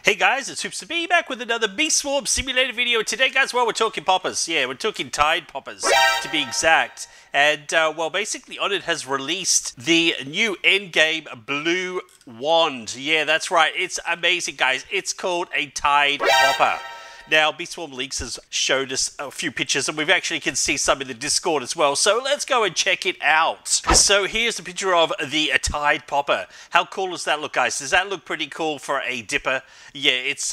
Hey guys, it's Hoops to Be back with another Bee Swarm Simulator video. Today, guys, well, we're talking poppers. Yeah, we're talking Tide poppers, to be exact. And, well, basically, Onett has released the new endgame blue wand. Yeah, that's right. It's amazing, guys. It's called a Tide popper. Now, Bee Swarm Leaks has showed us a few pictures, and we actually can see some in the Discord as well. So let's go and check it out. So here's a picture of the Tide popper. How cool does that look, guys? Does that look pretty cool for a dipper? Yeah, it's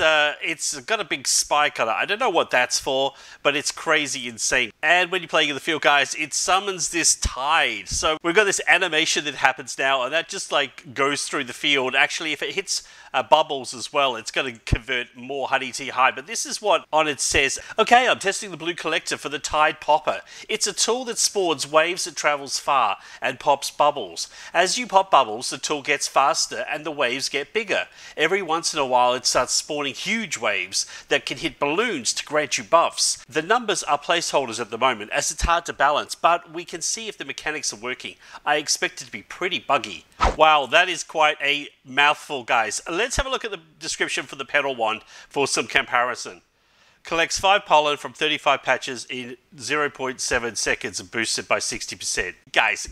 got a big spike on it. I don't know what that's for, but it's crazy insane. And when you're playing in the field, guys, it summons this tide. So we've got this animation that happens now, and that just like goes through the field. Actually, if it hits bubbles as well, it's going to convert more honey to hive. But this is what Onett says. Okay, I'm testing the blue collector for the Tide popper. It's a tool that spawns waves that travels far and pops bubbles. As you pop bubbles, the tool gets faster and the waves get bigger. Every once in a while, it starts spawning huge waves that can hit balloons to grant you buffs. The numbers are placeholders at the moment, as it's hard to balance, but we can see if the mechanics are working. I expect it to be pretty buggy. Wow, that is quite a mouthful, guys. Let's have a look at the description for the pedal wand for some comparison. Collects 5 pollen from 35 patches in 0.7 seconds and boosts it by 60%. Guys.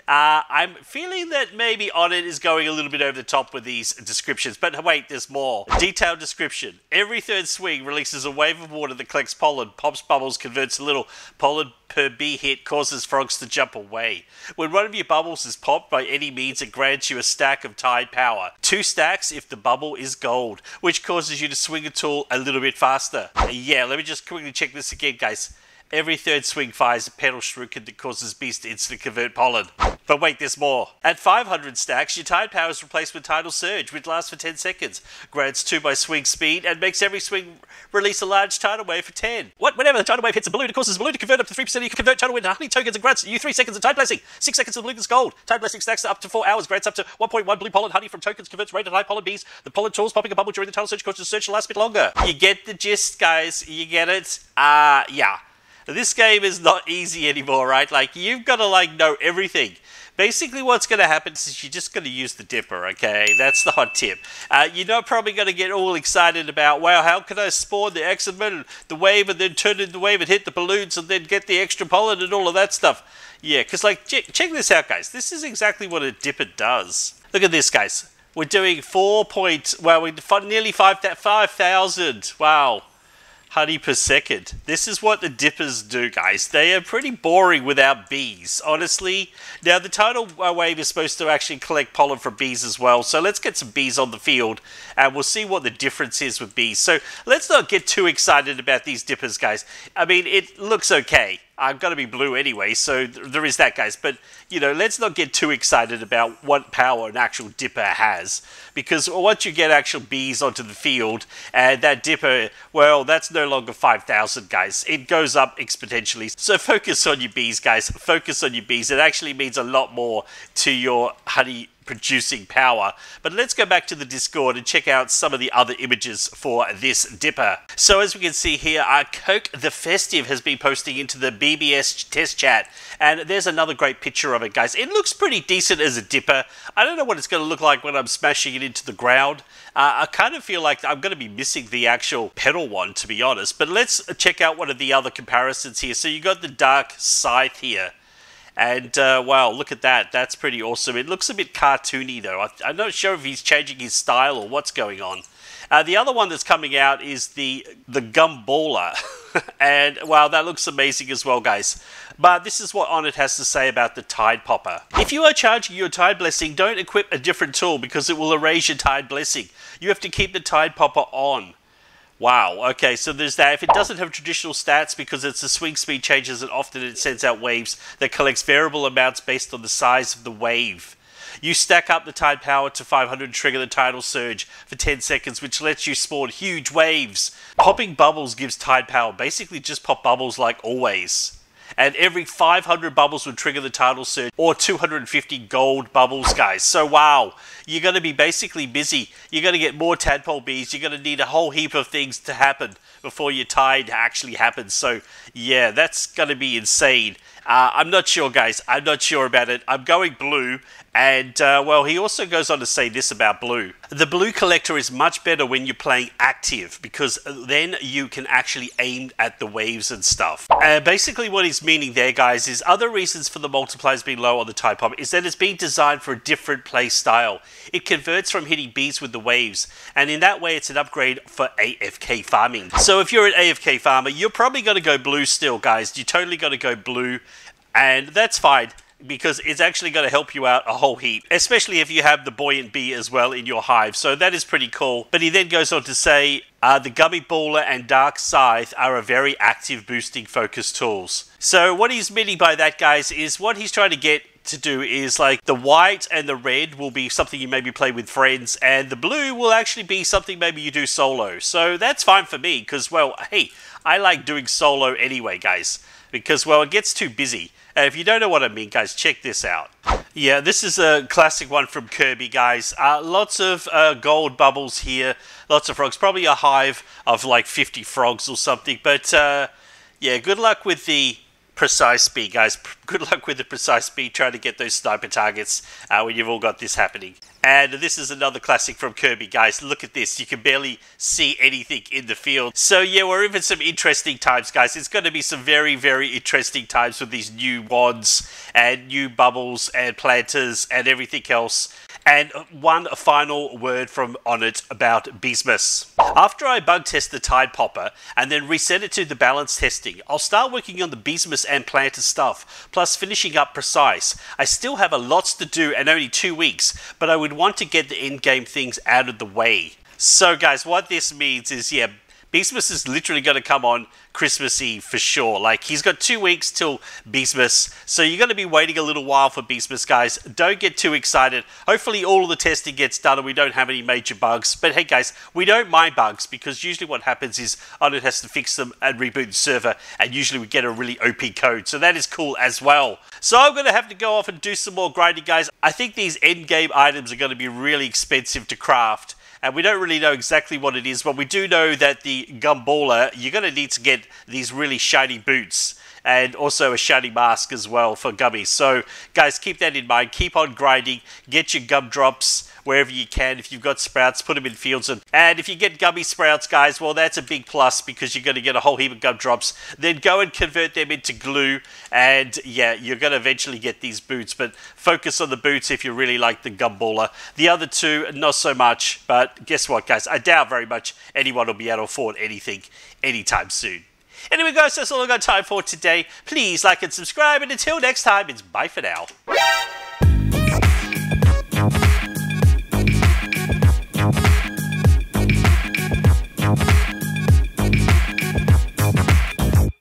I'm feeling that maybe Onett is going a little bit over the top with these descriptions, but wait, there's more. Detailed description. Every third swing releases a wave of water that collects pollen, pops bubbles, converts a little pollen per bee hit, causes frogs to jump away. When one of your bubbles is popped by any means, it grants you a stack of Tide power. 2 stacks if the bubble is gold, which causes you to swing a tool a little bit faster. Yeah, let me just quickly check this again, guys. Every third swing fires a pedal shuriken that causes bees to instantly convert pollen. But wait, there's more. At 500 stacks, your Tide power is replaced with Tidal Surge, which lasts for 10 seconds, grants 2 by swing speed, and makes every swing release a large tidal wave for 10. Whenever the tidal wave hits a balloon, it causes the balloon to convert up to 3%. You can convert tidal wind into honey tokens and grants you 3 seconds of Tide Blessing. 6 seconds of the balloon is gold. Tide Blessing stacks up to 4 hours, grants up to 1.1 blue pollen honey from tokens, converts rated high pollen bees. The pollen tools popping a bubble during the Tidal Surge causes the surge to last a bit longer. You get the gist, guys. You get it? Yeah. This game is not easy anymore, right? Like, you've got to, like, know everything. Basically, what's going to happen is you're just going to use the dipper, okay? That's the hot tip. You're not probably going to get all excited about, wow, how can I spawn the X-Men, the wave, and then turn into the wave and hit the balloons and then get the extra pollen and all of that stuff. Yeah, because, like, check this out, guys. This is exactly what a dipper does. Look at this, guys. We're doing nearly 5,000. Wow. Honey per second. This is what the dippers do, guys. They are pretty boring without bees, honestly. Now, the tidal wave is supposed to actually collect pollen from bees as well, so let's get some bees on the field, and we'll see what the difference is with bees. So let's not get too excited about these dippers, guys. I mean, it looks okay. I'm going to be blue anyway, so there is that, guys. But, you know, let's not get too excited about what power an actual dipper has. Because once you get actual bees onto the field, and that dipper, well, that's no longer 5,000, guys. It goes up exponentially. So focus on your bees, guys. Focus on your bees. It actually means a lot more to your honey producing power. But let's go back to the Discord and check out some of the other images for this dipper. So as we can see here, Coke the Festive has been posting into the BBS test chat, and there's another great picture of it, guys. It looks pretty decent as a dipper. I don't know what it's going to look like when I'm smashing it into the ground. I kind of feel like I'm going to be missing the actual pedal one, to be honest. But let's check out one of the other comparisons here. So you got the Dark Scythe here. And, wow, look at that. That's pretty awesome. It looks a bit cartoony, though. I'm not sure if he's changing his style or what's going on. The other one that's coming out is the Gumballer. And, wow, that looks amazing as well, guys. But this is what Onett has to say about the Tide popper. If you are charging your Tide Blessing, don't equip a different tool because it will erase your Tide Blessing. You have to keep the Tide popper on. Wow, okay, so there's that. If it doesn't have traditional stats because it's the swing speed changes and often it sends out waves that collects variable amounts based on the size of the wave. You stack up the Tide power to 500 and trigger the Tidal Surge for 10 seconds, which lets you spawn huge waves. Popping bubbles gives Tide power. Basically just pop bubbles like always. And every 500 bubbles would trigger the Tidal Surge, or 250 gold bubbles, guys. So, wow, you're going to be basically busy. You're going to get more tadpole bees. You're going to need a whole heap of things to happen before your Tide actually happens. So, yeah, that's going to be insane. I'm not sure, guys. I'm not sure about it. I'm going blue. And, well, he also goes on to say this about blue. The blue collector is much better when you're playing active because then you can actually aim at the waves and stuff. Basically what he's meaning there, guys, is other reasons for the multipliers being low on the Tide Popper is that it's being designed for a different play style. It converts from hitting bees with the waves, and in that way it's an upgrade for AFK farming. So if you're an AFK farmer, you're probably going to go blue still, guys. You're totally going to go blue, and that's fine, because it's actually going to help you out a whole heap, especially if you have the Buoyant Bee as well in your hive. So that is pretty cool. But he then goes on to say, the Gummy Baller and Dark Scythe are a very active boosting focus tools. So what he's meaning by that, guys, is what he's trying to get to do is like the white and the red will be something you maybe play with friends, and the blue will actually be something maybe you do solo. So that's fine for me because, well, hey, I like doing solo anyway, guys, because, well, it gets too busy. If you don't know what I mean, guys, check this out. Yeah, this is a classic one from Kirby, guys. Lots of gold bubbles here, lots of frogs, probably a hive of like 50 frogs or something. But yeah, good luck with the precise speed, guys. Good luck with the precise speed trying to get those sniper targets when you've all got this happening. And this is another classic from Kirby, guys. Look at this. You can barely see anything in the field. So yeah, we're in for some interesting times, guys. It's going to be some very, very interesting times with these new wands and new bubbles and planters and everything else. And one final word from Onnit about Beesmas. After I bug test the Tide Popper and then reset it to the balance testing, I'll start working on the Beesmas and planter stuff, plus finishing up Precise. I still have a lots to do and only 2 weeks, but I would want to get the in-game things out of the way. So guys, what this means is, yeah, Beesmas is literally going to come on Christmas Eve for sure. Like, he's got 2 weeks till Beesmas, so you're going to be waiting a little while for Beesmas, guys. Don't get too excited. Hopefully all of the testing gets done and we don't have any major bugs. But hey guys, we don't mind bugs because usually what happens is Onnit has to fix them and reboot the server, and usually we get a really OP code. So that is cool as well. So I'm going to have to go off and do some more grinding, guys. I think these endgame items are going to be really expensive to craft. And we don't really know exactly what it is, but we do know that the Gumballer, you're going to need to get these really shiny boots and also a shiny mask as well for gummies. So guys, keep that in mind. Keep on grinding. Get your gumdrops wherever you can. If you've got sprouts, put them in fields. And if you get gummy sprouts, guys, well, that's a big plus because you're going to get a whole heap of gumdrops. Then go and convert them into glue. And yeah, you're going to eventually get these boots. But focus on the boots if you really like the Gumballer. The other two, not so much. But guess what, guys? I doubt very much anyone will be able to afford anything anytime soon. Anyway, guys, that's all I've got time for today. Please like and subscribe. And until next time, it's bye for now.